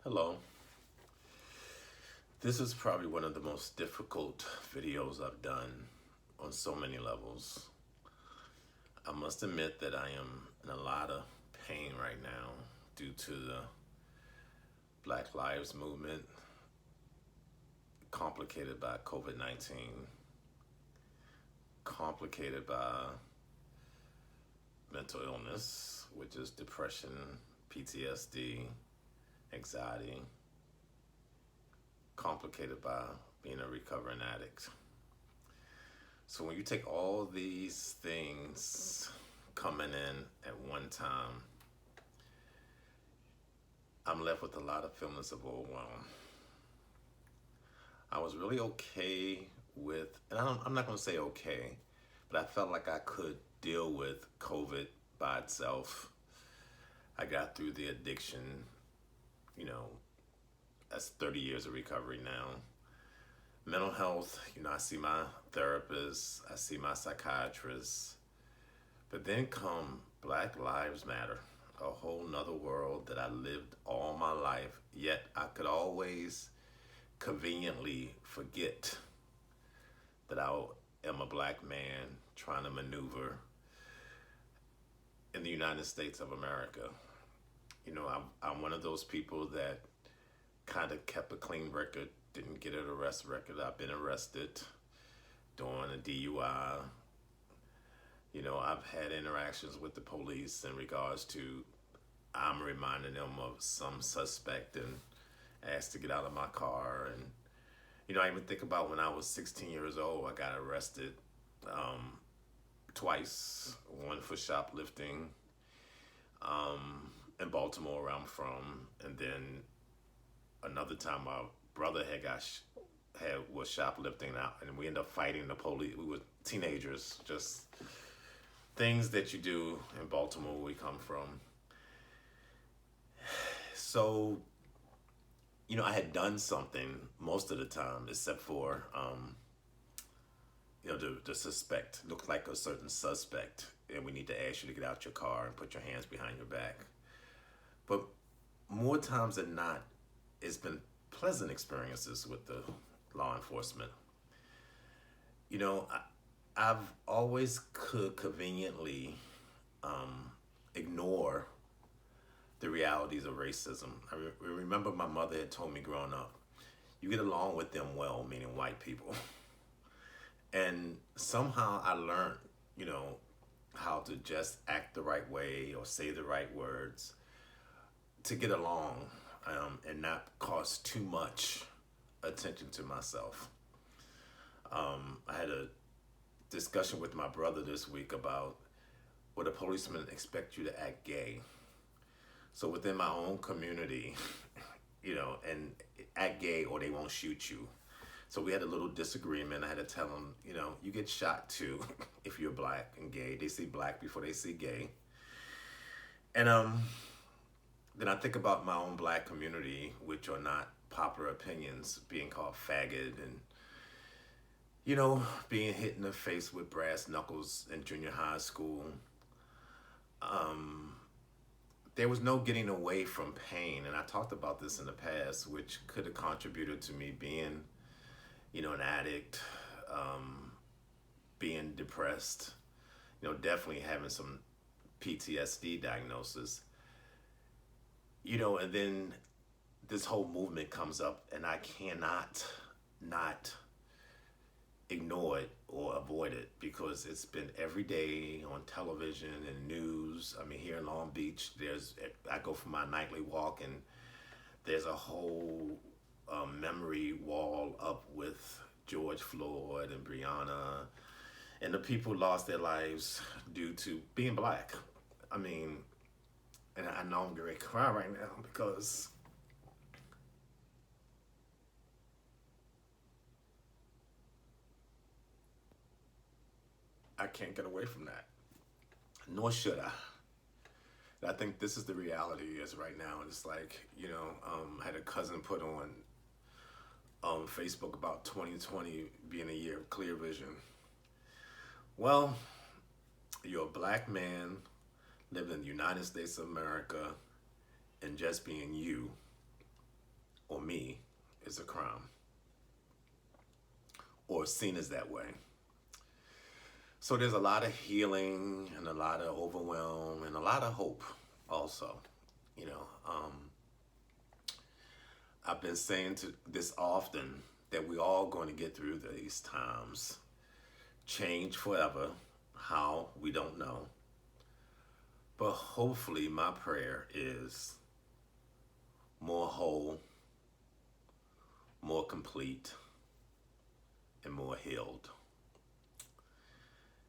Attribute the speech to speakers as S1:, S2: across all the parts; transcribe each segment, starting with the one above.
S1: Hello. This is probably one of the most difficult videos I've done on so many levels. I must admit that I am in a lot of pain right now due to the Black Lives Movement, complicated by COVID-19, complicated by mental illness, which is depression, PTSD, anxiety, complicated by being a recovering addict. So when you take all these things coming in at one time, I'm left with a lot of feelings of overwhelm. I was really okay with, and I'm not going to say okay, but I felt like I could deal with COVID by itself. I got through the addiction, you know, that's 30 years of recovery now. Mental health, I see my therapist, I see my psychiatrist, but then come Black Lives Matter, a whole nother world that I lived all my life, yet I could always conveniently forget that I am a black man trying to maneuver in the United States of America. I'm one of those people that kind of kept a clean record, didn't get an arrest record. I've been arrested doing a DUI. I've had interactions with the police in regards to I'm reminding them of some suspect and asked to get out of my car. And, I even think about when I was 16 years old, I got arrested twice, one for shoplifting in Baltimore where I'm from, and then another time my brother was shoplifting out, and we ended up fighting the police. We were teenagers, just things that you do in Baltimore where we come from. So, I had done something most of the time, except for, the suspect looked like a certain suspect, and we need to ask you to get out your car and put your hands behind your back. But more times than not, it's been pleasant experiences with the law enforcement. I've always could conveniently ignore the realities of racism. I remember my mother had told me growing up, you get along with them well, meaning white people. And somehow I learned, how to just act the right way or say the right words to get along and not cause too much attention to myself. I had a discussion with my brother this week about would a policeman expect you to act gay? So within my own community, and act gay or they won't shoot you. So we had a little disagreement. I had to tell him, you get shot too if you're black and gay. They see black before they see gay. And then I think about my own black community, which are not popular opinions, being called faggot and, being hit in the face with brass knuckles in junior high school. There was no getting away from pain. And I talked about this in the past, which could have contributed to me being, an addict, being depressed, definitely having some PTSD diagnosis. And then this whole movement comes up and I cannot not ignore it or avoid it because it's been every day on television and news. I mean, here in Long Beach, I go for my nightly walk and there's a whole memory wall up with George Floyd and Breonna and the people lost their lives due to being black. I mean, and I know I'm going to cry right now because I can't get away from that. Nor should I. And I think this is the reality is right now. It's like, I had a cousin put on Facebook about 2020 being a year of clear vision. Well, you're a black man living in the United States of America and just being you or me is a crime, or seen as that way. So there's a lot of healing and a lot of overwhelm and a lot of hope also. You know, I've been saying to this often that we all going to get through these times. Change forever. How? We don't know. But hopefully my prayer is more whole, more complete, and more healed.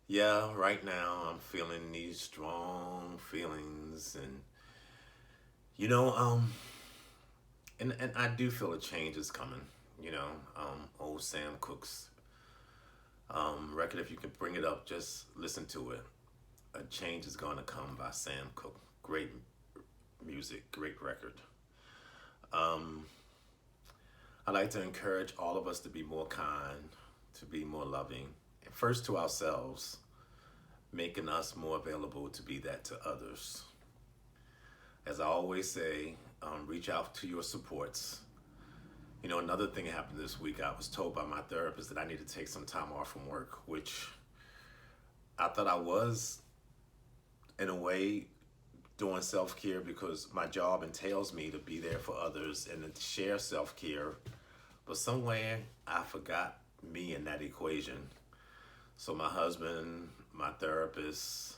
S1: Yeah, right now I'm feeling these strong feelings, and you know, and I do feel a change is coming. You know, old Sam Cooke's record. If you can bring it up, just listen to it. A Change is Gonna Come by Sam Cooke. Great music, great record. I like to encourage all of us to be more kind, to be more loving, and first to ourselves, making us more available to be that to others. As I always say, reach out to your supports. You know, another thing that happened this week, I was told by my therapist that I need to take some time off from work, which I thought I was, in a way, doing self-care because my job entails me to be there for others and to share self-care. But somewhere I forgot me in that equation. So my husband, my therapist,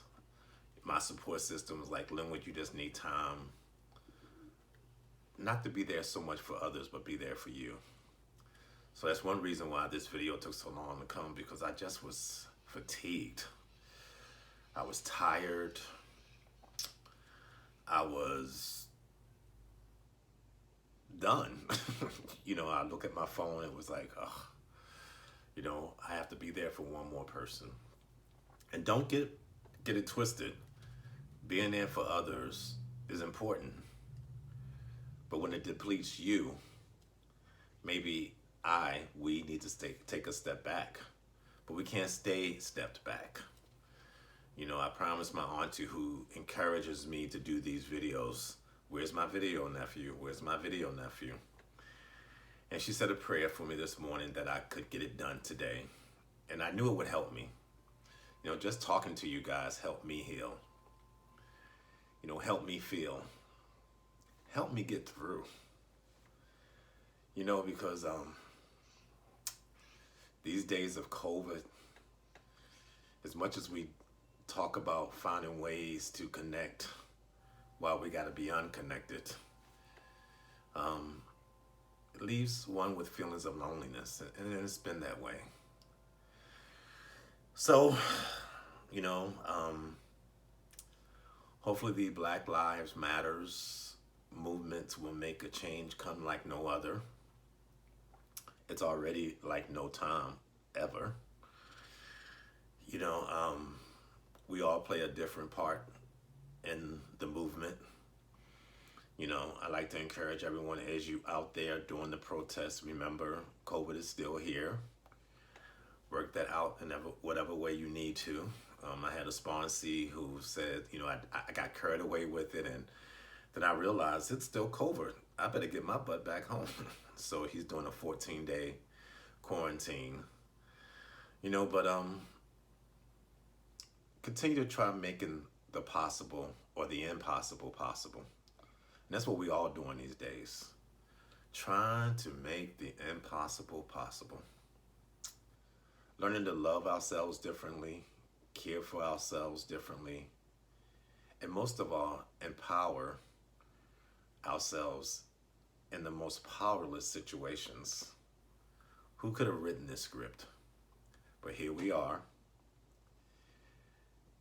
S1: my support system was like, Linwood, you just need time not to be there so much for others, but be there for you. So that's one reason why this video took so long to come, because I just was fatigued. I was tired. I was done. You know, I look at my phone and it was like, oh, you know, I have to be there for one more person. And don't get it twisted. Being there for others is important. But when it depletes you, maybe we need to take a step back. But we can't stay stepped back. You know, I promised my auntie, who encourages me to do these videos, where's my video, nephew? Where's my video, nephew? And she said a prayer for me this morning that I could get it done today. And I knew it would help me. You know, just talking to you guys helped me heal. You know, help me feel. Help me get through. You know, because these days of COVID, as much as we talk about finding ways to connect while we got to be unconnected, it leaves one with feelings of loneliness, and it's been that way. So, you know, hopefully the Black Lives Matters movements will make a change come like no other. It's already like no time ever. You know, we all play a different part in the movement. You know, I like to encourage everyone, as you out there doing the protests, remember COVID is still here. Work that out in whatever way you need to. I had a sponsee who said, you know, I got carried away with it, and then I realized it's still COVID. I better get my butt back home. So he's doing a 14-day quarantine. You know, but continue to try making the possible or the impossible possible. And that's what we all doing these days. Trying to make the impossible possible. Learning to love ourselves differently, care for ourselves differently, and most of all, empower ourselves in the most powerless situations. Who could have written this script? But here we are.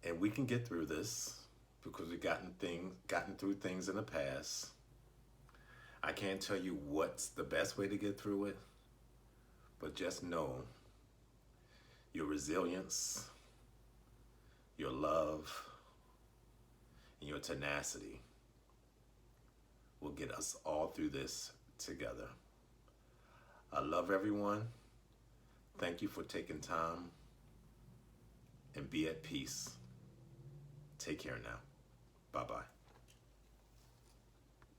S1: And we can get through this because we've gotten through things in the past. I can't tell you what's the best way to get through it, but just know your resilience, your love, and your tenacity will get us all through this together. I love everyone. Thank you for taking time, and be at peace. Take care now. Bye-bye.